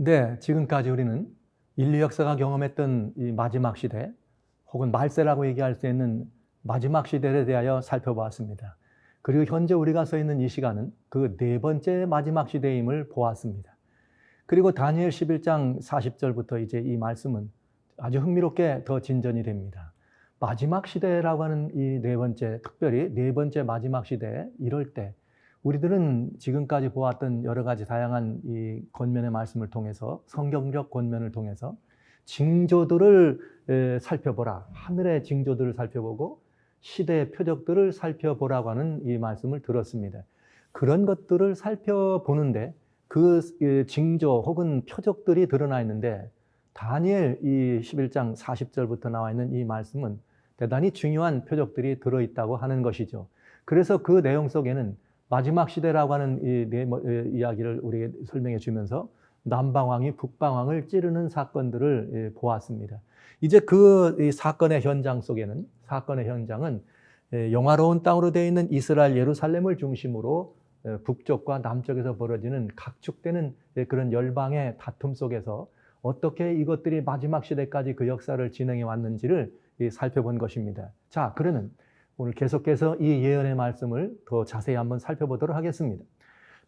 네, 지금까지 우리는 인류 역사가 경험했던 이 마지막 시대, 혹은 말세라고 얘기할 수 있는 마지막 시대에 대하여 살펴보았습니다. 그리고 현재 우리가 서 있는 이 시간은 그 네 번째 마지막 시대임을 보았습니다. 그리고 다니엘 11장 40절부터 이제 이 말씀은 아주 흥미롭게 더 진전이 됩니다. 마지막 시대라고 하는 이 네 번째, 특별히 네 번째 마지막 시대, 이럴 때 우리들은 지금까지 보았던 여러 가지 다양한 이 권면의 말씀을 통해서, 성경적 권면을 통해서 징조들을 살펴보라. 하늘의 징조들을 살펴보고 시대의 표적들을 살펴보라고 하는 이 말씀을 들었습니다. 그런 것들을 살펴보는데 그 징조 혹은 표적들이 드러나 있는데, 다니엘 이 11장 40절부터 나와 있는 이 말씀은 대단히 중요한 표적들이 들어있다고 하는 것이죠. 그래서 그 내용 속에는 마지막 시대라고 하는 이야기를 우리에게 설명해 주면서 남방왕이 북방왕을 찌르는 사건들을 보았습니다. 이제 그 사건의 현장 속에는, 사건의 현장은 영화로운 땅으로 되어 있는 이스라엘 예루살렘을 중심으로 북쪽과 남쪽에서 벌어지는 각축되는 그런 열방의 다툼 속에서 어떻게 이것들이 마지막 시대까지 그 역사를 진행해 왔는지를 살펴본 것입니다. 자, 그러면 오늘 계속해서 이 예언의 말씀을 더 자세히 한번 살펴보도록 하겠습니다.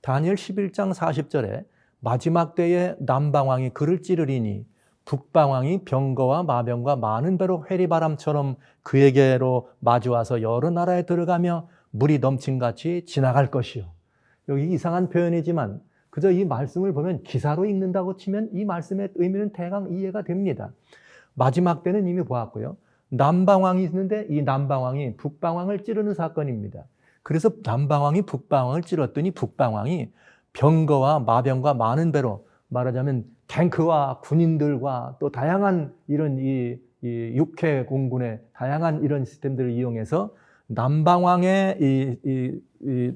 다니엘 11장 40절에 마지막 때에 남방왕이 그를 찌르리니 북방왕이 병거와 마병과 많은 배로 회리바람처럼 그에게로 마주와서 여러 나라에 들어가며 물이 넘친같이 지나갈 것이요. 여기 이상한 표현이지만 그저 이 말씀을 보면 기사로 읽는다고 치면 이 말씀의 의미는 대강 이해가 됩니다. 마지막 때는 이미 보았고요. 남방왕이 있는데 이 남방왕이 북방왕을 찌르는 사건입니다. 그래서 남방왕이 북방왕을 찌렀더니 북방왕이 병거와 마병과 많은 배로, 말하자면 탱크와 군인들과 또 다양한 이런 이 육해 공군의 다양한 이런 시스템들을 이용해서 남방왕의 이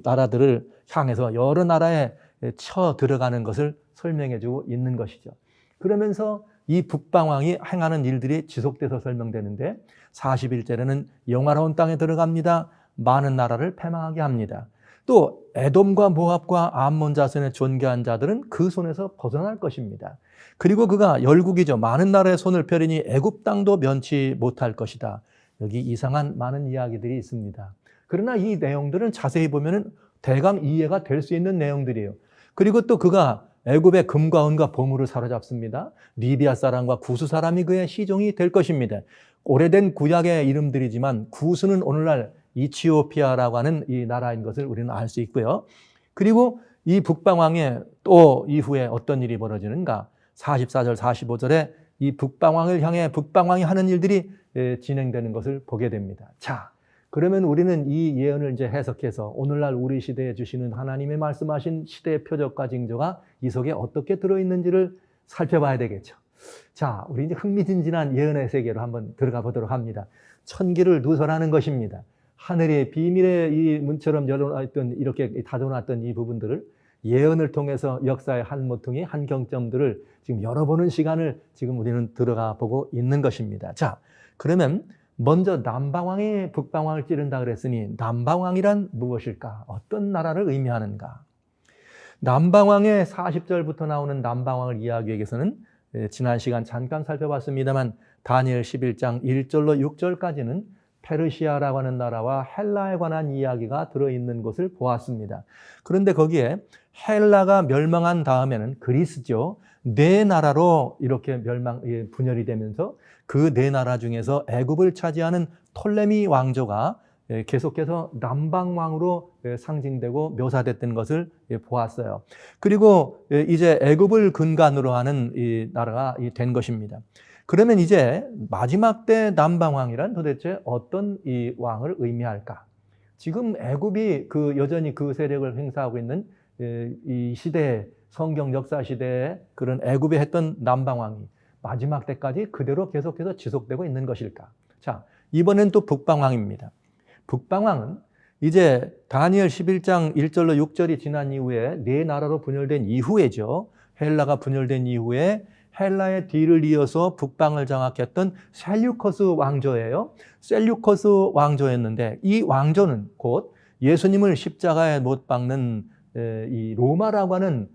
나라들을 향해서 여러 나라에 쳐 들어가는 것을 설명해 주고 있는 것이죠. 그러면서 이 북방왕이 행하는 일들이 지속돼서 설명되는데 41절에는 영화로운 땅에 들어갑니다. 많은 나라를 패망하게 합니다. 또 에돔과 모압과 암몬 자손의 존귀한 자들은 그 손에서 벗어날 것입니다. 그리고 그가 열국이죠. 많은 나라의 손을 펴리니 애굽 땅도 면치 못할 것이다. 여기 이상한 많은 이야기들이 있습니다. 그러나 이 내용들은 자세히 보면 대강 이해가 될 수 있는 내용들이에요. 그리고 또 그가 애굽의 금과 은과 보물을 사로잡습니다. 리비아 사람과 구스 사람이 그의 시종이 될 것입니다. 오래된 구약의 이름들이지만 구스는 오늘날 이티오피아라고 하는 이 나라인 것을 우리는 알 수 있고요. 그리고 이 북방왕의 또 이후에 어떤 일이 벌어지는가? 44절, 45절에 이 북방왕을 향해 북방왕이 하는 일들이 진행되는 것을 보게 됩니다. 자, 그러면 우리는 이 예언을 이제 해석해서 오늘날 우리 시대에 주시는 하나님의 말씀하신 시대의 표적과 징조가 이 속에 어떻게 들어있는지를 살펴봐야 되겠죠. 자, 우리 이제 흥미진진한 예언의 세계로 한번 들어가 보도록 합니다. 천기를 누설하는 것입니다. 하늘의 비밀의 이 문처럼 열어놨던, 이렇게 다져놨던 이 부분들을 예언을 통해서 역사의 한 모퉁이, 한 경점들을 지금 열어보는 시간을 지금 우리는 들어가 보고 있는 것입니다. 자, 그러면 먼저 남방왕이 북방왕을 찌른다 그랬으니 남방왕이란 무엇일까? 어떤 나라를 의미하는가? 남방왕의 40절부터 나오는 남방왕을 이야기하기 위해서는 지난 시간 잠깐 살펴봤습니다만 다니엘 11장 1절로 6절까지는 페르시아라고 하는 나라와 헬라에 관한 이야기가 들어있는 것을 보았습니다. 그런데 거기에 헬라가 멸망한 다음에는 그리스죠. 네 나라로 이렇게 분열이 되면서 그 네 나라 중에서 애굽을 차지하는 톨레미 왕조가 계속해서 남방왕으로 상징되고 묘사됐던 것을 보았어요. 그리고 이제 애굽을 근간으로 하는 이 나라가 된 것입니다. 그러면 이제 마지막 때 남방왕이란 도대체 어떤 이 왕을 의미할까? 지금 애굽이 여전히 그 세력을 행사하고 있는 이 시대, 성경 역사 시대에 그런 애굽에 했던 남방왕이 마지막 때까지 그대로 계속해서 지속되고 있는 것일까? 자, 이번엔 또 북방왕입니다. 북방왕은 이제 다니엘 11장 1절로 6절이 지난 이후에 네 나라로 분열된 이후에죠. 헬라가 분열된 이후에 헬라의 뒤를 이어서 북방을 장악했던 셀류커스 왕조예요. 셀류커스 왕조였는데 이 왕조는 곧 예수님을 십자가에 못 박는 이 로마라고 하는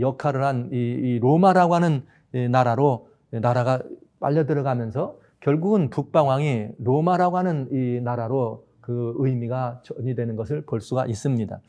역할을 한 이 로마라고 하는 나라가 빨려 들어가면서 결국은 북방왕이 로마라고 하는 이 나라로 그 의미가 전이되는 것을 볼 수가 있습니다.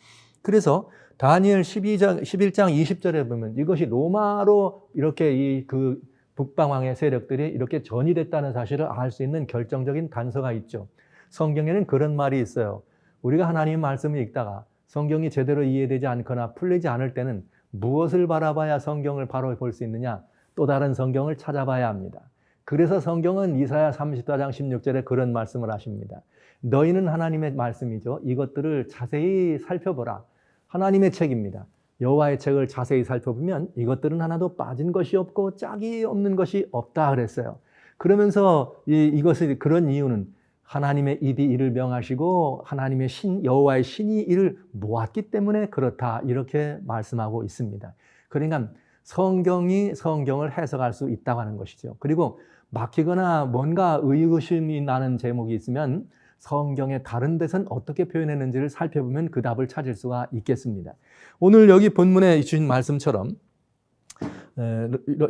그래서 다니엘 11장 20절에 보면 이것이 로마로 이렇게 그 북방왕의 세력들이 이렇게 전이됐다는 사실을 알 수 있는 결정적인 단서가 있죠. 성경에는 그런 말이 있어요. 우리가 하나님의 말씀을 읽다가 성경이 제대로 이해되지 않거나 풀리지 않을 때는 무엇을 바라봐야 성경을 바로 볼 수 있느냐? 또 다른 성경을 찾아봐야 합니다. 그래서 성경은 이사야 34장 16절에 그런 말씀을 하십니다. 너희는 하나님의 말씀이죠. 이것들을 자세히 살펴보라. 하나님의 책입니다. 여호와의 책을 자세히 살펴보면 이것들은 하나도 빠진 것이 없고 짝이 없는 것이 없다 그랬어요. 그러면서 이것을 그런 이유는 하나님의 입이 이를 명하시고 하나님의 여호와의 신이 이를 모았기 때문에 그렇다 이렇게 말씀하고 있습니다. 그러니까 성경이 성경을 해석할 수 있다고 하는 것이죠. 그리고 막히거나 뭔가 의구심이 나는 제목이 있으면 성경의 다른 데서는 어떻게 표현했는지를 살펴보면 그 답을 찾을 수가 있겠습니다. 오늘 여기 본문에 주신 말씀처럼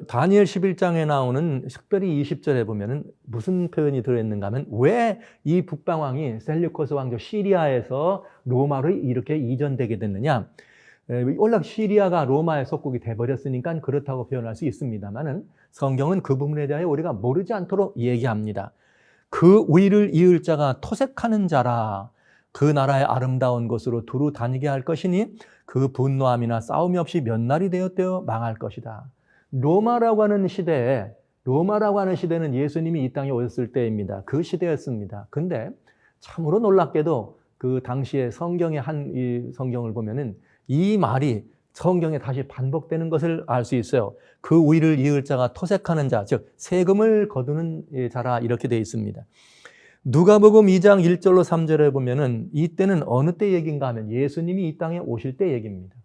다니엘 11장에 나오는 특별히 20절에 보면은 무슨 표현이 들어있는가 하면 왜 이 북방왕이 셀류커스 왕조 시리아에서 로마로 이렇게 이전되게 됐느냐. 원래 시리아가 로마의 속국이 돼버렸으니까 그렇다고 표현할 수 있습니다만은 성경은 그 부분에 대하여 우리가 모르지 않도록 얘기합니다. 그 위를 이을 자가 토색하는 자라. 그 나라의 아름다운 곳으로 두루 다니게 할 것이니 그 분노함이나 싸움이 없이 몇 날이 되었대어 망할 것이다. 로마라고 하는 시대는 예수님이 이 땅에 오셨을 때입니다. 그 시대였습니다. 근데 참으로 놀랍게도 그 당시에 성경의 이 성경을 보면은 이 말이 성경에 다시 반복되는 것을 알 수 있어요. 그 위를 이을 자가 토색하는 자, 즉 세금을 거두는 자라 이렇게 되어 있습니다. 누가복음 2장 1절로 3절에 보면은 이때는 어느 때 얘기인가 하면 예수님이 이 땅에 오실 때 얘기입니다.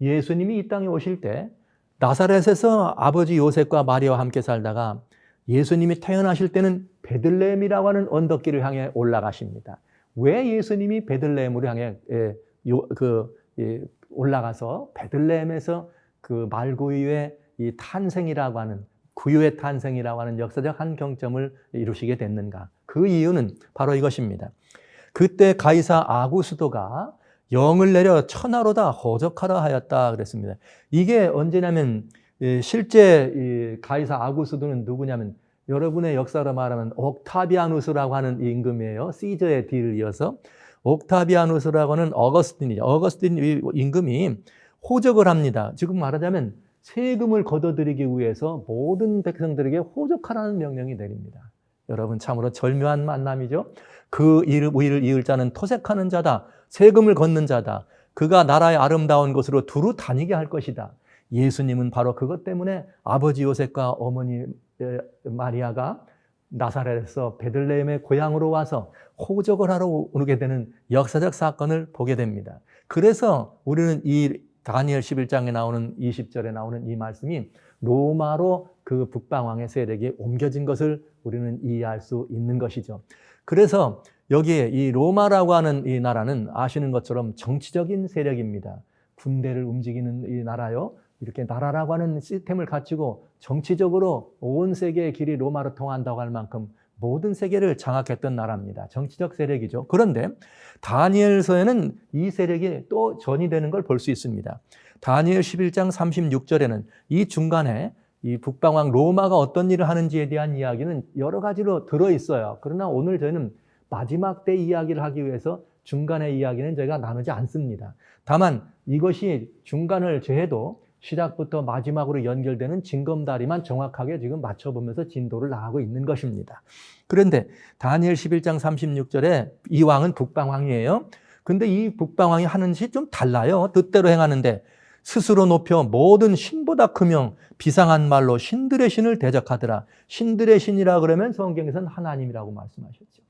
예수님이 이 땅에 오실 때 나사렛에서 아버지 요셉과 마리아와 함께 살다가 예수님이 태어나실 때는 베들레헴이라고 하는 언덕길을 향해 올라가십니다. 왜 예수님이 베들레헴으로 향해 올라가서 베들레헴에서 그 말구유의 이 탄생이라고 하는 구유의 탄생이라고 하는 역사적 한 경점을 이루시게 됐는가? 그 이유는 바로 이것입니다. 그때 가이사 아구스도가 영을 내려 천하로다 호적하라 하였다 그랬습니다. 이게 언제냐면 실제 가이사 아구스도는 누구냐면 여러분의 역사로 말하면 옥타비아누스라고 하는 임금이에요. 시저의 뒤를 이어서 옥타비아누스라고 하는 어거스틴이죠. 어거스틴 임금이 호적을 합니다. 지금 말하자면 세금을 걷어들이기 위해서 모든 백성들에게 호적하라는 명령이 내립니다. 여러분 참으로 절묘한 만남이죠. 그 위를 이을 자는 토색하는 자다. 세금을 걷는 자다. 그가 나라의 아름다운 곳으로 두루 다니게 할 것이다. 예수님은 바로 그것 때문에 아버지 요셉과 어머니 마리아가 나사렛에서 베들레헴의 고향으로 와서 호적을 하러 오게 되는 역사적 사건을 보게 됩니다. 그래서 우리는 이 다니엘 11장에 나오는 20절에 나오는 이 말씀이 로마로 그 북방왕의 세력이 옮겨진 것을 우리는 이해할 수 있는 것이죠. 그래서 여기에 이 로마라고 하는 이 나라는 아시는 것처럼 정치적인 세력입니다. 군대를 움직이는 이 나라요. 이렇게 나라라고 하는 시스템을 갖추고 정치적으로 온 세계의 길이 로마로 통한다고 할 만큼 모든 세계를 장악했던 나라입니다. 정치적 세력이죠. 그런데 다니엘서에는 이 세력이 또 전이되는 걸 볼 수 있습니다. 다니엘 11장 36절에는 이 중간에 이 북방왕 로마가 어떤 일을 하는지에 대한 이야기는 여러 가지로 들어있어요. 그러나 오늘 저희는 마지막 때 이야기를 하기 위해서 중간의 이야기는 저희가 나누지 않습니다. 다만 이것이 중간을 제해도 시작부터 마지막으로 연결되는 징검다리만 정확하게 지금 맞춰보면서 진도를 나가고 있는 것입니다. 그런데 다니엘 11장 36절에 이 왕은 북방왕이에요. 근데 이 북방왕이 하는 짓이 좀 달라요. 뜻대로 행하는데 스스로 높여 모든 신보다 크며 비상한 말로 신들의 신을 대적하더라. 신들의 신이라 그러면 성경에서는 하나님이라고 말씀하셨죠.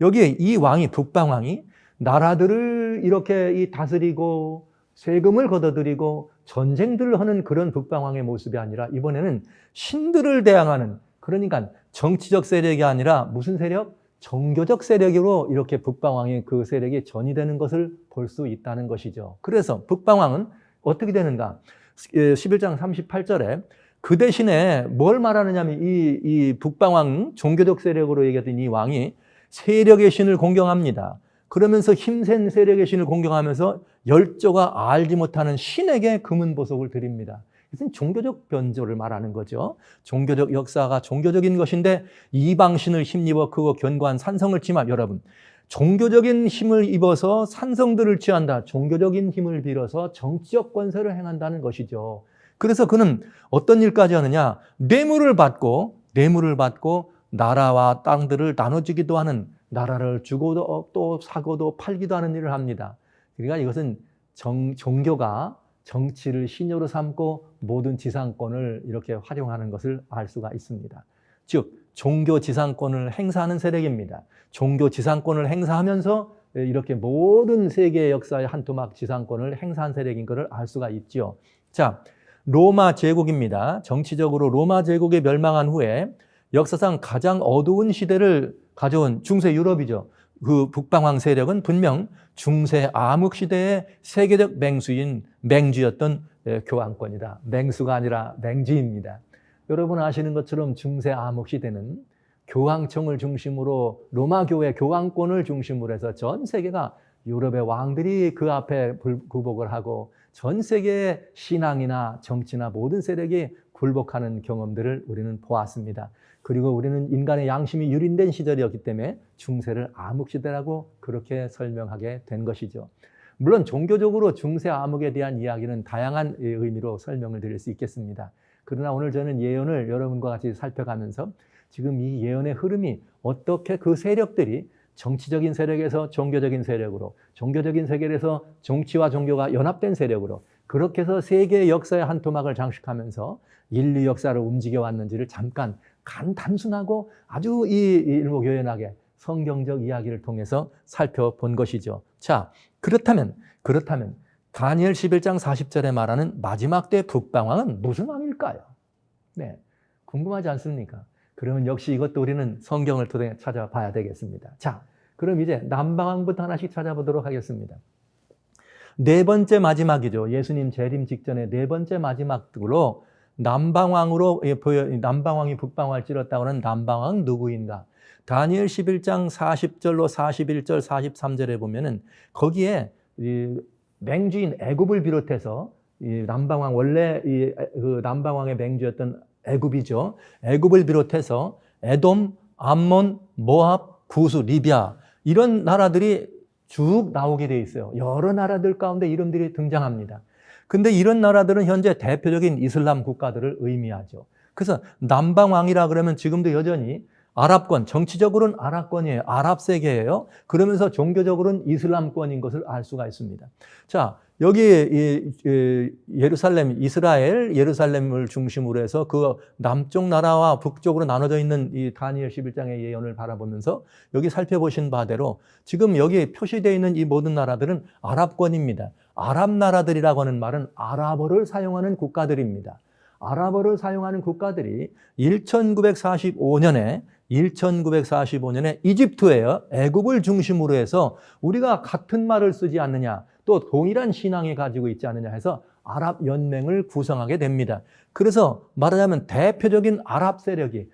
여기에 이 왕이 북방왕이 나라들을 이렇게 다스리고 세금을 걷어들이고 전쟁들을 하는 그런 북방왕의 모습이 아니라 이번에는 신들을 대항하는, 그러니까 정치적 세력이 아니라 무슨 세력? 종교적 세력으로 이렇게 북방왕의 그 세력이 전이되는 것을 볼 수 있다는 것이죠. 그래서 북방왕은 어떻게 되는가? 11장 38절에 그 대신에 뭘 말하느냐면 이 북방왕 종교적 세력으로 얘기했던 이 왕이 세력의 신을 공경합니다. 그러면서 힘센 세력의 신을 공경하면서 열조가 알지 못하는 신에게 금은 보석을 드립니다. 이것은 종교적 변조를 말하는 거죠. 종교적 역사가 종교적인 것인데 이방신을 힘입어 크고 견고한 산성을 취하 여러분, 종교적인 힘을 입어서 산성들을 취한다. 종교적인 힘을 빌어서 정치적 권세를 행한다는 것이죠. 그래서 그는 어떤 일까지 하느냐? 뇌물을 받고 나라와 땅들을 나눠주기도 하는, 나라를 주고도 또 사고도 팔기도 하는 일을 합니다. 그러니까 이것은 종교가 정치를 신여로 삼고 모든 지상권을 이렇게 활용하는 것을 알 수가 있습니다. 즉 종교 지상권을 행사하는 세력입니다. 종교 지상권을 행사하면서 이렇게 모든 세계의 역사의 한 토막 지상권을 행사한 세력인 것을 알 수가 있죠. 자, 로마 제국입니다. 정치적으로 로마 제국이 멸망한 후에 역사상 가장 어두운 시대를 가져온 중세 유럽이죠. 그 북방왕 세력은 분명 중세 암흑 시대의 세계적 맹주였던 교황권이다. 맹수가 아니라 맹주입니다. 여러분 아시는 것처럼 중세 암흑 시대는 교황청을 중심으로 로마 교회 교황권을 중심으로 해서 전 세계가 유럽의 왕들이 그 앞에 굴복을 하고 전 세계의 신앙이나 정치나 모든 세력이 굴복하는 경험들을 우리는 보았습니다. 그리고 우리는 인간의 양심이 유린된 시절이었기 때문에 중세를 암흑시대라고 그렇게 설명하게 된 것이죠. 물론 종교적으로 중세 암흑에 대한 이야기는 다양한 의미로 설명을 드릴 수 있겠습니다. 그러나 오늘 저는 예언을 여러분과 같이 살펴가면서 지금 이 예언의 흐름이 어떻게 그 세력들이 정치적인 세력에서 종교적인 세력으로, 종교적인 세계에서 정치와 종교가 연합된 세력으로 그렇게 해서 세계의 역사의 한 토막을 장식하면서 인류 역사를 움직여왔는지를 잠깐 단순하고 아주 일목요연하게 성경적 이야기를 통해서 살펴본 것이죠. 자, 그렇다면 다니엘 11장 40절에 말하는 마지막 때 북방왕은 무슨 왕일까요? 네, 궁금하지 않습니까? 그러면 역시 이것도 우리는 성경을 통해 찾아봐야 되겠습니다. 자, 그럼 이제 남방왕부터 하나씩 찾아보도록 하겠습니다. 네 번째 마지막이죠. 예수님 재림 직전에 네 번째 마지막으로 남방왕이 북방왕을 찔렀다고 하는 남방왕 누구인가? 다니엘 11장 40절로 41절, 43절에 보면은 거기에 맹주인 애굽을 비롯해서 남방왕 원래 그 남방왕의 맹주였던 애굽이죠. 애굽을 비롯해서 에돔, 암몬, 모압, 구스, 리비아 이런 나라들이 쭉 나오게 돼 있어요. 여러 나라들 가운데 이름들이 등장합니다. 근데 이런 나라들은 현재 대표적인 이슬람 국가들을 의미하죠. 그래서 남방왕이라 그러면 지금도 여전히 아랍권, 정치적으로는 아랍권이에요. 아랍 세계예요. 그러면서 종교적으로는 이슬람권인 것을 알 수가 있습니다. 자, 여기 예루살렘, 이스라엘, 예루살렘을 중심으로 해서 그 남쪽 나라와 북쪽으로 나눠져 있는 이 다니엘 11장의 예언을 바라보면서 여기 살펴보신 바대로 지금 여기 표시되어 있는 이 모든 나라들은 아랍권입니다. 아랍 나라들이라고 하는 말은 아랍어를 사용하는 국가들입니다. 아랍어를 사용하는 국가들이 1945년에 이집트예요. 애굽을 중심으로 해서 우리가 같은 말을 쓰지 않느냐, 또 동일한 신앙이 가지고 있지 않느냐 해서 아랍 연맹을 구성하게 됩니다. 그래서 말하자면 대표적인 아랍 세력이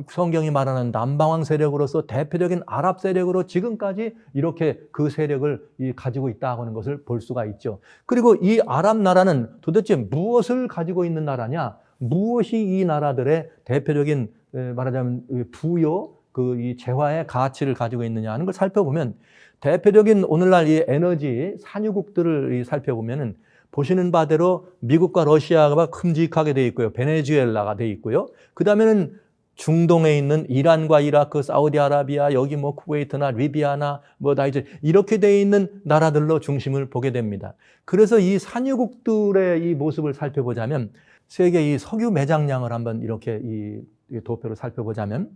성경이 말하는 남방왕 세력으로서 대표적인 아랍 세력으로 지금까지 이렇게 그 세력을 가지고 있다고 하는 것을 볼 수가 있죠. 그리고 이 아랍 나라는 도대체 무엇을 가지고 있는 나라냐? 무엇이 이 나라들의 대표적인 말하자면 부요, 이 재화의 가치를 가지고 있느냐 하는 걸 살펴보면 대표적인 오늘날 이 에너지 산유국들을 살펴보면은 보시는 바대로 미국과 러시아가 큼직하게 돼 있고요. 베네수엘라가 돼 있고요. 그 다음에는 중동에 있는 이란과 이라크, 사우디아라비아, 여기 쿠웨이트나 리비아나 나이지 이렇게 돼 있는 나라들로 중심을 보게 됩니다. 그래서 이 산유국들의 이 모습을 살펴보자면 세계 이 석유 매장량을 한번 이렇게 이 도표로 살펴보자면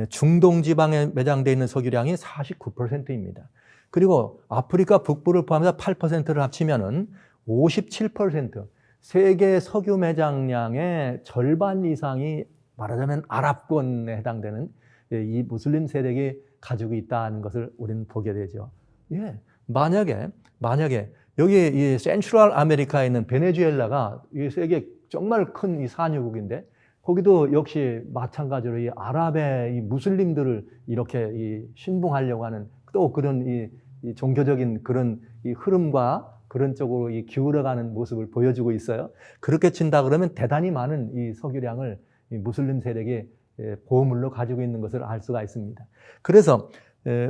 중동 지방에 매장되어 있는 석유량이 49%입니다. 그리고 아프리카 북부를 포함해서 8%를 합치면은 57%, 세계 석유 매장량의 절반 이상이 말하자면 아랍권에 해당되는 이 무슬림 세력이 가지고 있다는 것을 우리는 보게 되죠. 예, 만약에 여기 이 센트럴 아메리카에 있는 베네수엘라가 이 세계 정말 큰 이 산유국인데 거기도 역시 마찬가지로 이 아랍의 이 무슬림들을 이렇게 이 신봉하려고 하는 또 그런 이 종교적인 그런 이 흐름과 그런 쪽으로 이 기울어가는 모습을 보여주고 있어요. 그렇게 친다 그러면 대단히 많은 이 석유량을 이 무슬림 세력이 보물로 가지고 있는 것을 알 수가 있습니다. 그래서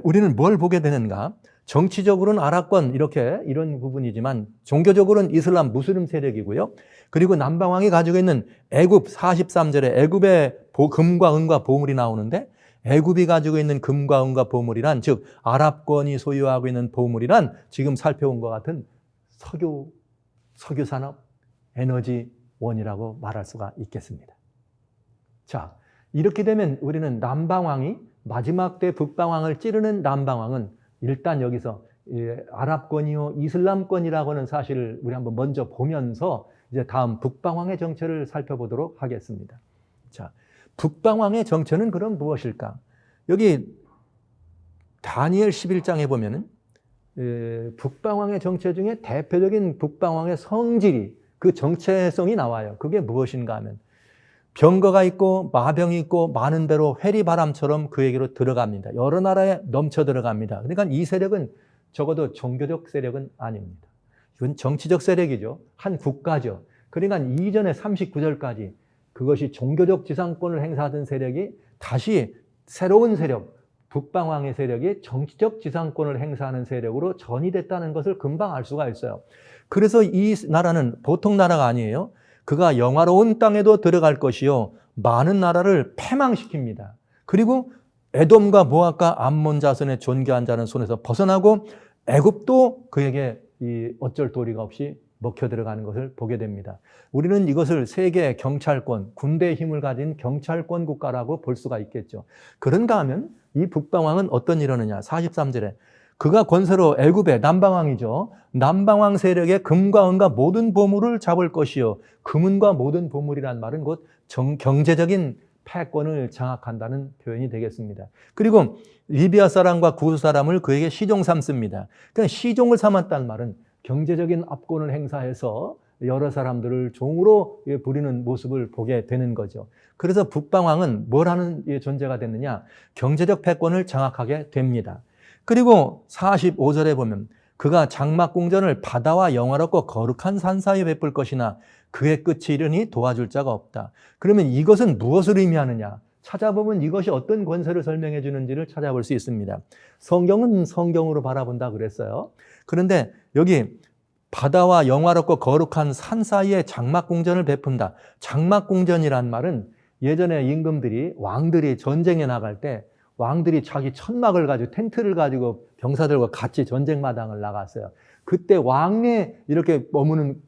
우리는 뭘 보게 되는가? 정치적으로는 아랍권 이런 부분이지만 종교적으로는 이슬람 무슬림 세력이고요. 그리고 남방왕이 가지고 있는 애굽 43절에 애굽의 금과 은과 보물이 나오는데 애굽이 가지고 있는 금과 은과 보물이란 즉 아랍권이 소유하고 있는 보물이란 지금 살펴본 것 같은 석유 산업, 에너지원이라고 말할 수가 있겠습니다. 자, 이렇게 되면 우리는 남방왕이 마지막 때 북방왕을 찌르는 남방왕은 일단 여기서 아랍권이요 이슬람권이라고 하는 사실을 우리 한번 먼저 보면서 이제 다음 북방왕의 정체를 살펴보도록 하겠습니다. 자, 북방왕의 정체는 그럼 무엇일까? 여기 다니엘 11장에 보면은 북방왕의 정체 중에 대표적인 북방왕의 성질이 그 정체성이 나와요. 그게 무엇인가 하면 병거가 있고 마병이 있고 많은 배로 회리바람처럼 그에게로 들어갑니다. 여러 나라에 넘쳐 들어갑니다. 그러니까 이 세력은 적어도 종교적 세력은 아닙니다. 이건 정치적 세력이죠. 한 국가죠. 그러니까 이전에 39절까지 그것이 종교적 지상권을 행사하던 세력이 다시 새로운 세력, 북방왕의 세력이 정치적 지상권을 행사하는 세력으로 전이됐다는 것을 금방 알 수가 있어요. 그래서 이 나라는 보통 나라가 아니에요. 그가 영화로운 땅에도 들어갈 것이요 많은 나라를 패망시킵니다. 그리고 에돔과 모압과 암몬 자손의 존귀한 자는 손에서 벗어나고 애굽도 그에게 이 어쩔 도리가 없이 먹혀 들어가는 것을 보게 됩니다. 우리는 이것을 세계 경찰권, 군대의 힘을 가진 경찰권 국가라고 볼 수가 있겠죠. 그런가 하면 이 북방왕은 어떤 일하느냐. 43절에 그가 권세로 애굽의 남방왕이죠. 남방왕 세력의 금과 은과 모든 보물을 잡을 것이요. 금은과 모든 보물이란 말은 곧 경제적인 패권을 장악한다는 표현이 되겠습니다. 그리고 리비아 사람과 구스 사람을 그에게 시종 삼습니다. 그러니까 시종을 삼았다는 말은 경제적인 압권을 행사해서 여러 사람들을 종으로 부리는 모습을 보게 되는 거죠. 그래서 북방왕은 뭘 하는 존재가 됐느냐? 경제적 패권을 장악하게 됩니다. 그리고 45절에 보면 그가 장막궁전을 바다와 영화롭고 거룩한 산 사이에 베풀 것이나 그의 끝이 이르니 도와줄 자가 없다. 그러면 이것은 무엇을 의미하느냐? 찾아보면 이것이 어떤 권세를 설명해 주는지를 찾아볼 수 있습니다. 성경은 성경으로 바라본다 그랬어요. 그런데 여기 바다와 영화롭고 거룩한 산 사이에 장막궁전을 베푼다. 장막궁전이란 말은 예전에 임금들이 왕들이 전쟁에 나갈 때 왕들이 자기 천막을 가지고 텐트를 가지고 병사들과 같이 전쟁마당을 나갔어요. 그때 왕의 이렇게 머무는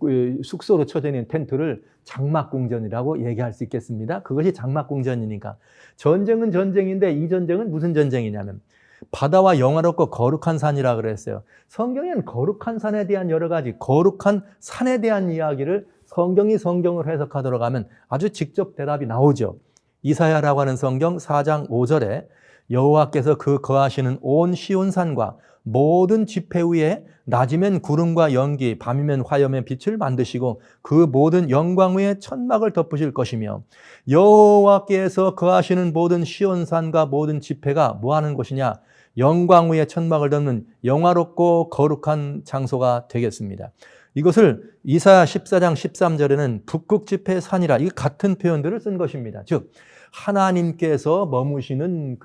숙소로 쳐져 있는 텐트를 장막궁전이라고 얘기할 수 있겠습니다. 그것이 장막궁전이니까. 전쟁은 전쟁인데 이 전쟁은 무슨 전쟁이냐면 바다와 영화롭고 거룩한 산이라 그랬어요. 성경에는 거룩한 산에 대한 여러 가지 거룩한 산에 대한 이야기를 성경이 성경을 해석하도록 하면 아주 직접 대답이 나오죠. 이사야라고 하는 성경 4장 5절에 여호와께서 그 거하시는 온 시온산과 모든 지폐 위에 낮이면 구름과 연기, 밤이면 화염의 빛을 만드시고 그 모든 영광 위에 천막을 덮으실 것이며 여호와께서 거하시는 모든 시온산과 모든 지폐가 뭐하는 곳이냐? 영광 위에 천막을 덮는 영화롭고 거룩한 장소가 되겠습니다. 이것을 이사야 14장 13절에는 북극지폐의 산이라 이 같은 표현들을 쓴 것입니다. 즉 하나님께서 머무시는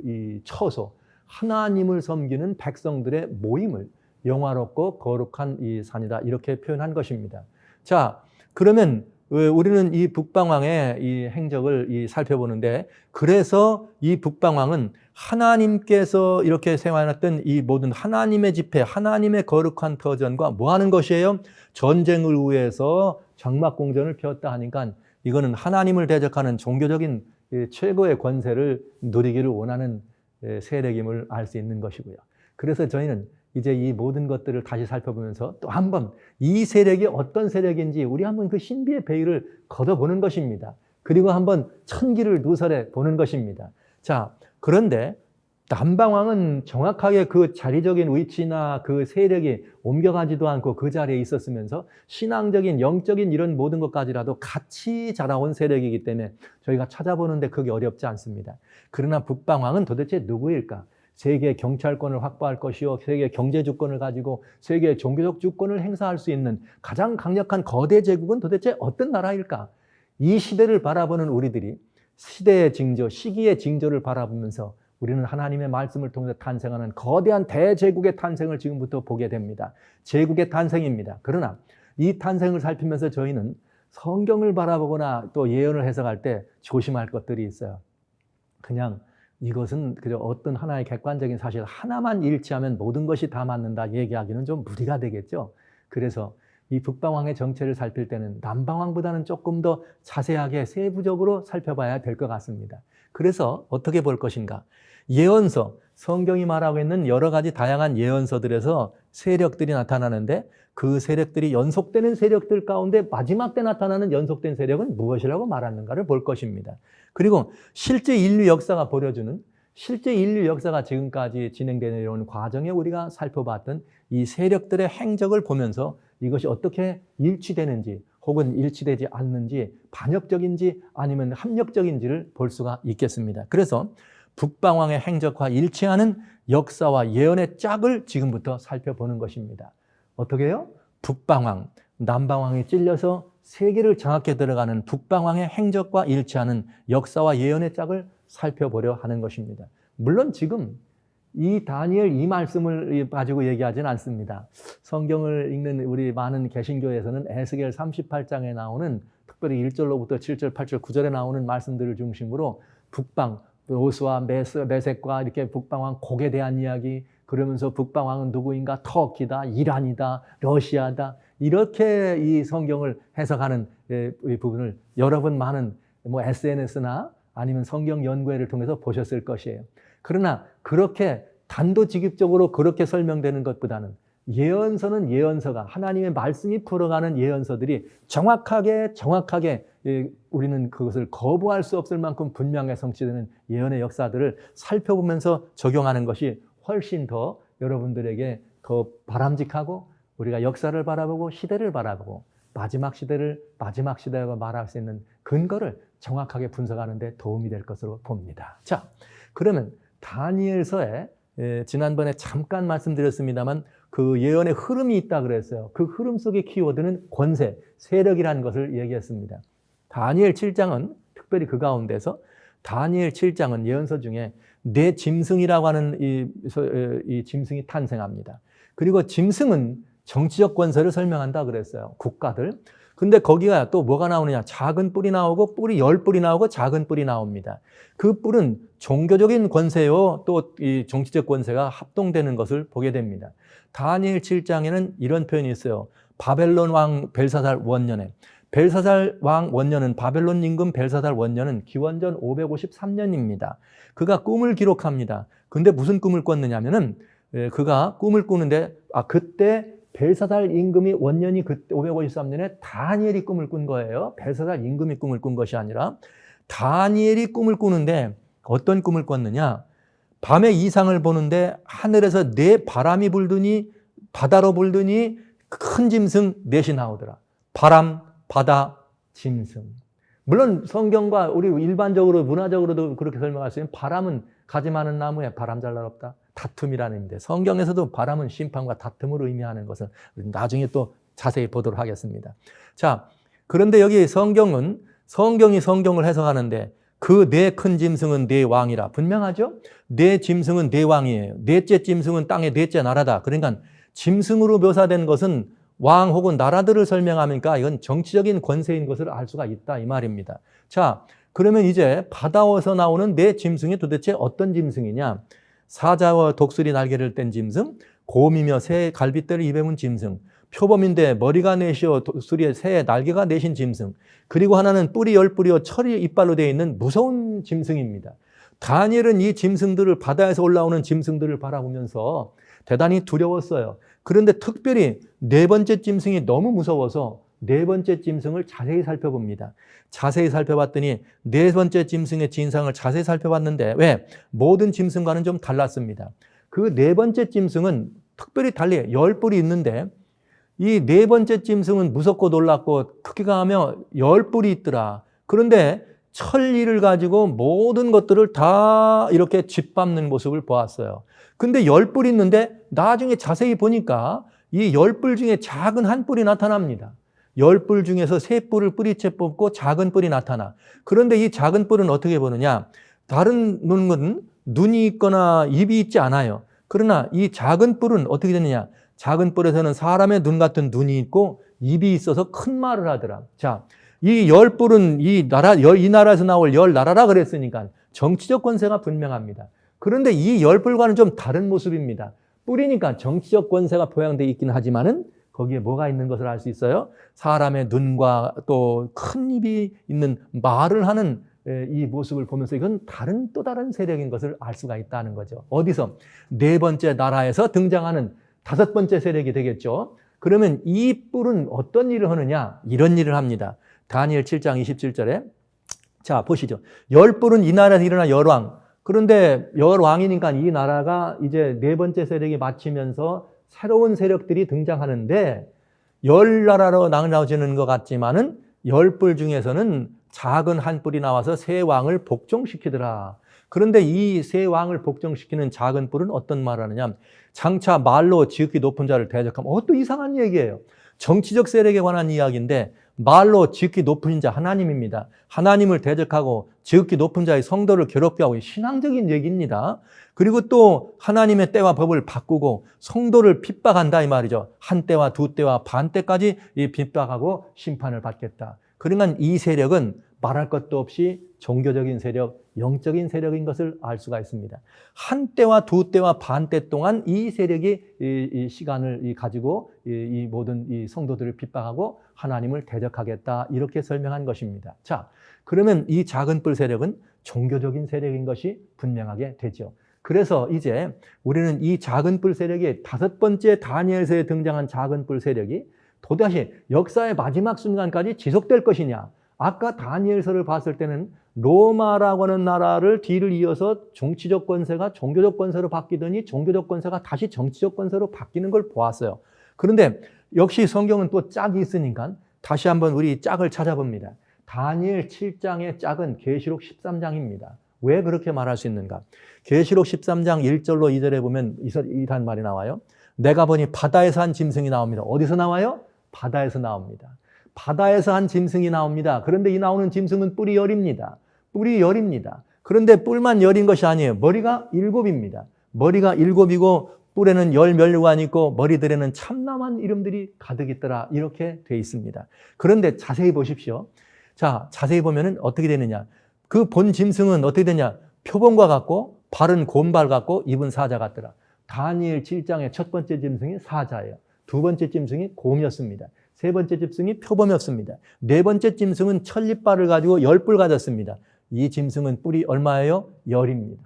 이 처소, 하나님을 섬기는 백성들의 모임을 영화롭고 거룩한 이 산이다 이렇게 표현한 것입니다. 자, 그러면 우리는 이 북방왕의 이 행적을 살펴보는데 그래서 이 북방왕은 하나님께서 이렇게 세워놨던 이 모든 하나님의 집회, 하나님의 거룩한 터전과 뭐 하는 것이에요? 전쟁을 위해서 장막궁전을 펴었다 하니까 이거는 하나님을 대적하는 종교적인 최고의 권세를 누리기를 원하는 세력임을 알 수 있는 것이고요. 그래서 저희는 이제 이 모든 것들을 다시 살펴보면서 또 한번 이 세력이 어떤 세력인지 우리 한번 그 신비의 베일을 걷어보는 것입니다. 그리고 한번 천기를 누설해 보는 것입니다. 자, 그런데 남방왕은 정확하게 그 자리적인 위치나 그 세력이 옮겨가지도 않고 그 자리에 있었으면서 신앙적인, 영적인 이런 모든 것까지라도 같이 자라온 세력이기 때문에 저희가 찾아보는데 그게 어렵지 않습니다. 그러나 북방왕은 도대체 누구일까? 세계 경찰권을 확보할 것이요, 세계 경제 주권을 가지고 세계 종교적 주권을 행사할 수 있는 가장 강력한 거대 제국은 도대체 어떤 나라일까? 이 시대를 바라보는 우리들이 시대의 징조, 시기의 징조를 바라보면서 우리는 하나님의 말씀을 통해서 탄생하는 거대한 대제국의 탄생을 지금부터 보게 됩니다. 제국의 탄생입니다. 그러나 이 탄생을 살피면서 저희는 성경을 바라보거나 또 예언을 해석할 때 조심할 것들이 있어요. 그냥 이것은 그저 어떤 하나의 객관적인 사실 하나만 일치하면 모든 것이 다 맞는다 얘기하기는 좀 무리가 되겠죠. 그래서 이 북방왕의 정체를 살필 때는 남방왕보다는 조금 더 자세하게 세부적으로 살펴봐야 될 것 같습니다. 그래서 어떻게 볼 것인가? 예언서, 성경이 말하고 있는 여러 가지 다양한 예언서들에서 세력들이 나타나는데 그 세력들이 연속되는 세력들 가운데 마지막 때 나타나는 연속된 세력은 무엇이라고 말하는가를 볼 것입니다. 그리고 실제 인류 역사가 보여주는, 실제 인류 역사가 지금까지 진행되는 과정에 우리가 살펴봤던 이 세력들의 행적을 보면서 이것이 어떻게 일치되는지 혹은 일치되지 않는지, 반역적인지 아니면 합력적인지를 볼 수가 있겠습니다. 그래서 북방왕의 행적과 일치하는 역사와 예언의 짝을 지금부터 살펴보는 것입니다. 어떻게 해요? 북방왕, 남방왕이 찔려서 세계를 장악해 들어가는 북방왕의 행적과 일치하는 역사와 예언의 짝을 살펴보려 하는 것입니다. 물론 지금 이 다니엘 이 말씀을 가지고 얘기하지는 않습니다. 성경을 읽는 우리 많은 개신교에서는 에스겔 38장에 나오는 특별히 1절로부터 7절, 8절, 9절에 나오는 말씀들을 중심으로 북방, 오스와 메섹과 이렇게 북방왕 곡에 대한 이야기, 그러면서 북방왕은 누구인가? 터키다, 이란이다, 러시아다, 이렇게 이 성경을 해석하는 이 부분을 여러분 많은 SNS나 아니면 성경 연구회를 통해서 보셨을 것이에요. 그러나 그렇게 단도직입적으로 그렇게 설명되는 것보다는 예언서는 예언서가 하나님의 말씀이 풀어가는 예언서들이 정확하게 우리는 그것을 거부할 수 없을 만큼 분명하게 성취되는 예언의 역사들을 살펴보면서 적용하는 것이 훨씬 더 여러분들에게 더 바람직하고 우리가 역사를 바라보고 시대를 바라보고 마지막 시대라고 말할 수 있는 근거를 정확하게 분석하는 데 도움이 될 것으로 봅니다. 자, 그러면 다니엘서에 지난번에 잠깐 말씀드렸습니다만 그 예언의 흐름이 있다 그랬어요. 그 흐름 속의 키워드는 권세, 세력이라는 것을 얘기했습니다. 다니엘 7장은 특별히 그 가운데서 다니엘 7장은 예언서 중에 네 짐승이라고 하는 이 짐승이 탄생합니다. 그리고 짐승은 정치적 권세를 설명한다 그랬어요. 국가들. 근데 거기가 또 뭐가 나오느냐? 작은 뿔이 나오고 뿔이 10뿔이 나오고 작은 뿔이 나옵니다. 그 뿔은 종교적인 권세요, 또 이 정치적 권세가 합동되는 것을 보게 됩니다. 다니엘 7장에는 이런 표현이 있어요. 바벨론 왕 벨사살 원년에. 벨사살 왕 원년은 바벨론 임금 벨사살 원년은 기원전 553년입니다. 그가 꿈을 기록합니다. 근데 무슨 꿈을 꿨느냐면은 그가 꿈을 꾸는데 그때 벨사살 임금이 원년이 그때 553년에 다니엘이 꿈을 꾼 거예요. 벨사살 임금이 꿈을 꾼 것이 아니라 다니엘이 꿈을 꾸는데 어떤 꿈을 꿨느냐? 밤에 이상을 보는데 하늘에서 네 바람이 불더니 바다로 불더니 큰 짐승 넷이 나오더라. 바람, 바다, 짐승. 물론 성경과 우리 일반적으로 문화적으로도 그렇게 설명할 수 있는 바람은 가지 많은 나무에 바람 잘 날 없다. 다툼이라는 의미인데 성경에서도 바람은 심판과 다툼을 의미하는 것을 나중에 또 자세히 보도록 하겠습니다. 자, 그런데 여기 성경이 성경을 해석하는데 그 네 큰 짐승은 네 왕이라 분명하죠? 네 짐승은 네 왕이에요. 넷째 짐승은 땅의 넷째 나라다. 그러니까 짐승으로 묘사된 것은 왕 혹은 나라들을 설명하니까 이건 정치적인 권세인 것을 알 수가 있다 이 말입니다. 자, 그러면 이제 바다에서 나오는 네 짐승이 도대체 어떤 짐승이냐? 사자와 독수리 날개를 뗀 짐승, 곰이며 새 갈빗대를 입에 문 짐승, 표범인데 머리가 넷이요 독수리의 새의 날개가 넷인 짐승, 그리고 하나는 뿔이 10뿔이요 철이 이빨로 되어 있는 무서운 짐승입니다. 다니엘은 이 짐승들을, 바다에서 올라오는 짐승들을 바라보면서 대단히 두려웠어요. 그런데 특별히 네 번째 짐승이 너무 무서워서 네 번째 짐승을 자세히 살펴봅니다. 자세히 살펴봤더니 네 번째 짐승의 진상을 자세히 살펴봤는데 왜? 모든 짐승과는 좀 달랐습니다. 그 네 번째 짐승은 특별히 달리 10뿔이 있는데 이 네 번째 짐승은 무섭고 놀랍고 크기가 하며 10뿔이 있더라. 그런데 천리를 가지고 모든 것들을 다 이렇게 짓밟는 모습을 보았어요. 근데 10뿔이 있는데 나중에 자세히 보니까 이 10뿔 중에 작은 한 뿔이 나타납니다. 10뿔 중에서 3뿔을 뿌리채 뽑고 작은 뿔이 나타나. 그런데 이 작은 뿔은 어떻게 보느냐? 다른 눈은 눈이 있거나 입이 있지 않아요. 그러나 이 작은 뿔은 어떻게 되느냐? 작은 뿔에서는 사람의 눈 같은 눈이 있고 입이 있어서 큰 말을 하더라. 자, 이 10뿔은 이 나라에서 나올 10나라라 그랬으니까 정치적 권세가 분명합니다. 그런데 이 10뿔과는 좀 다른 모습입니다. 뿔이니까 정치적 권세가 보양되어 있기는 하지만은 거기에 뭐가 있는 것을 알 수 있어요? 사람의 눈과 또 큰 입이 있는 말을 하는 이 모습을 보면서 이건 또 다른 세력인 것을 알 수가 있다는 거죠. 어디서? 네 번째 나라에서 등장하는 5번째 세력이 되겠죠. 그러면 이 뿔은 어떤 일을 하느냐? 이런 일을 합니다. 다니엘 7장 27절에 자 보시죠. 10뿔은 이 나라에서 일어나 열왕. 그런데 열왕이니까 이 나라가 이제 네 번째 세력이 마치면서 새로운 세력들이 등장하는데 10나라로 나눠지는 것 같지만은 10뿔 중에서는 작은 한 뿔이 나와서 세 왕을 복종시키더라. 그런데 이 세 왕을 복종시키는 작은 뿔은 어떤 말을 하느냐? 장차 말로 지극히 높은 자를 대적하면 또 이상한 얘기예요. 정치적 세력에 관한 이야기인데 말로 지극히 높은 자 하나님입니다. 하나님을 대적하고 지극히 높은 자의 성도를 괴롭게 하고 신앙적인 얘기입니다. 그리고 또 하나님의 때와 법을 바꾸고 성도를 핍박한다 이 말이죠. 한 때와 두 때와 반 때까지 핍박하고 심판을 받겠다. 그러니까 이 세력은 말할 것도 없이 종교적인 세력, 영적인 세력인 것을 알 수가 있습니다. 한 때와 두 때와 반 때 동안 이 세력이 이 시간을 가지고 이 모든 이 성도들을 핍박하고 하나님을 대적하겠다 이렇게 설명한 것입니다. 자, 그러면 이 작은 뿔 세력은 종교적인 세력인 것이 분명하게 되죠. 그래서 이제 우리는 이 작은 뿔 세력이 5번째 다니엘서에 등장한 작은 뿔 세력이 도대체 역사의 마지막 순간까지 지속될 것이냐? 아까 다니엘서를 봤을 때는 로마라고 하는 나라를 뒤를 이어서 정치적 권세가 종교적 권세로 바뀌더니 종교적 권세가 다시 정치적 권세로 바뀌는 걸 보았어요. 그런데 역시 성경은 또 짝이 있으니까 다시 한번 우리 짝을 찾아봅니다. 다니엘 7장의 짝은 계시록 13장입니다. 왜 그렇게 말할 수 있는가? 계시록 13장 1절로 2절에 보면 이런 말이 나와요. 내가 보니 바다에서 한 짐승이 나옵니다. 어디서 나와요? 바다에서 나옵니다. 바다에서 한 짐승이 나옵니다. 그런데 이 나오는 짐승은 뿔이 10입니다. 뿔이 10입니다. 그런데 뿔만 10인 것이 아니에요. 머리가 7입니다. 머리가 7이고 뿔에는 10멸류관이 있고 머리들에는 참남한 이름들이 가득 있더라. 이렇게 돼 있습니다. 그런데 자세히 보십시오. 자, 자세히 보면은 어떻게 되느냐. 그 본 짐승은 어떻게 되냐. 표범과 같고 발은 곰발 같고 입은 사자 같더라. 다니엘 7장의 첫 번째 짐승이 사자예요. 두 번째 짐승이 곰이었습니다. 세 번째 짐승이 표범이었습니다. 네 번째 짐승은 천리발을 가지고 10뿔 가졌습니다. 이 짐승은 뿔이 얼마예요? 10입니다.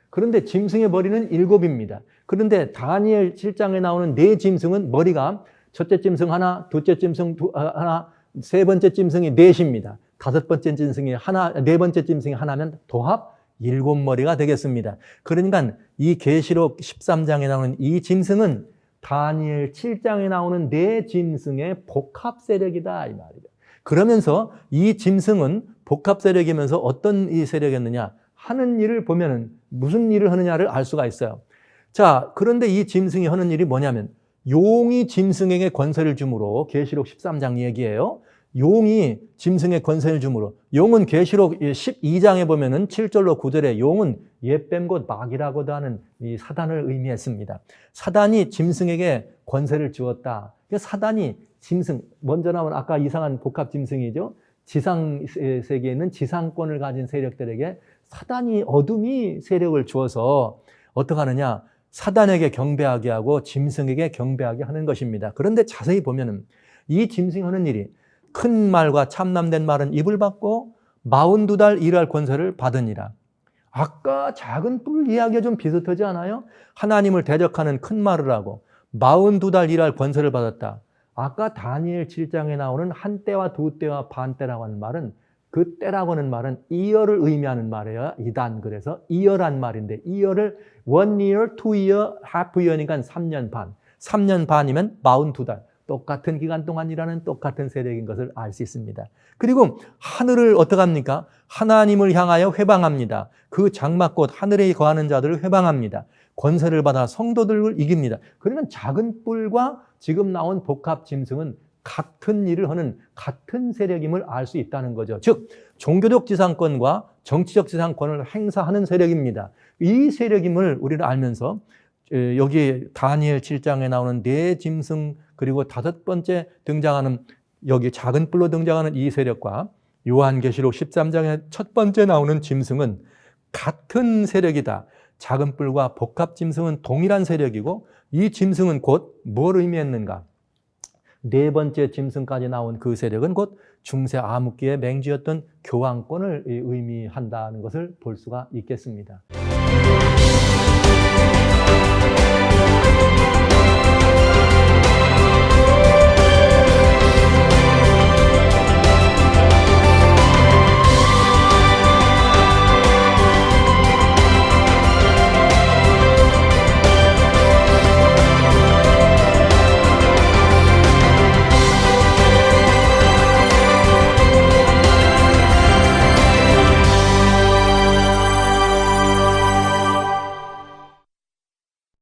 그런데 짐승의 머리는 7입니다. 그런데 다니엘 7장에 나오는 네 짐승은 머리가 첫째 짐승 하나, 둘째 짐승 하나, 세 번째 짐승이 넷입니다. 5번째 짐승이 하나, 네 번째 짐승이 하나면 도합 7머리가 되겠습니다. 그러니까 이 계시록 13장에 나오는 이 짐승은 다니엘 7장에 나오는 네 짐승의 복합 세력이다 이 말이죠. 그러면서 이 짐승은 복합 세력이면서 어떤 이 세력이었느냐? 하는 일을 보면은 무슨 일을 하느냐를 알 수가 있어요. 자, 그런데 이 짐승이 하는 일이 뭐냐면 용이 짐승에게 권세를 주므로 계시록 13장 얘기예요. 용이 짐승의 권세를 주므로 용은 계시록 12장에 보면은 7절로 9절에 용은 옛뱀 곧 마귀라고도 하는 이 사단을 의미했습니다. 사단이 짐승에게 권세를 주었다. 사단이 짐승, 먼저 나온 아까 이상한 복합 짐승이죠. 지상 세계에 있는 지상권을 가진 세력들에게 사단이 어둠이 세력을 주어서 어떻게 하느냐? 사단에게 경배하게 하고 짐승에게 경배하게 하는 것입니다. 그런데 자세히 보면은 이 짐승이 하는 일이 큰 말과 참남된 말은 입을 받고 42달 일할 권세를 받으니라. 아까 작은 뿔 이야기가 좀 비슷하지 않아요? 하나님을 대적하는 큰 말을 하고 42달 일할 권세를 받았다. 아까 다니엘 7장에 나오는 한 때와 두 때와 반 때라고 하는 말은 그 때라고 하는 말은 이어를 의미하는 말이에요. 이단 그래서 이어란 말인데 이어를 1year, 2year, half year니까 3년 반. 3년 반이면 42달. 똑같은 기간 동안 일하는 똑같은 세력인 것을 알 수 있습니다. 그리고 하늘을 어떻게 합니까? 하나님을 향하여 회방합니다. 그 장막곧 하늘에 거하는 자들을 회방합니다. 권세를 받아 성도들을 이깁니다. 그러면 작은 뿔과 지금 나온 복합 짐승은 같은 일을 하는 같은 세력임을 알 수 있다는 거죠. 즉 종교적 지상권과 정치적 지상권을 행사하는 세력입니다. 이 세력임을 우리는 알면서 여기 다니엘 7장에 나오는 네 짐승 그리고 5번째 등장하는 여기 작은 뿔로 등장하는 이 세력과 요한계시록 13장에 첫 번째 나오는 짐승은 같은 세력이다. 작은 뿔과 복합 짐승은 동일한 세력이고 이 짐승은 곧 뭘 의미했는가? 네 번째 짐승까지 나온 그 세력은 곧 중세 암흑기의 맹주였던 교황권을 의미한다는 것을 볼 수가 있겠습니다.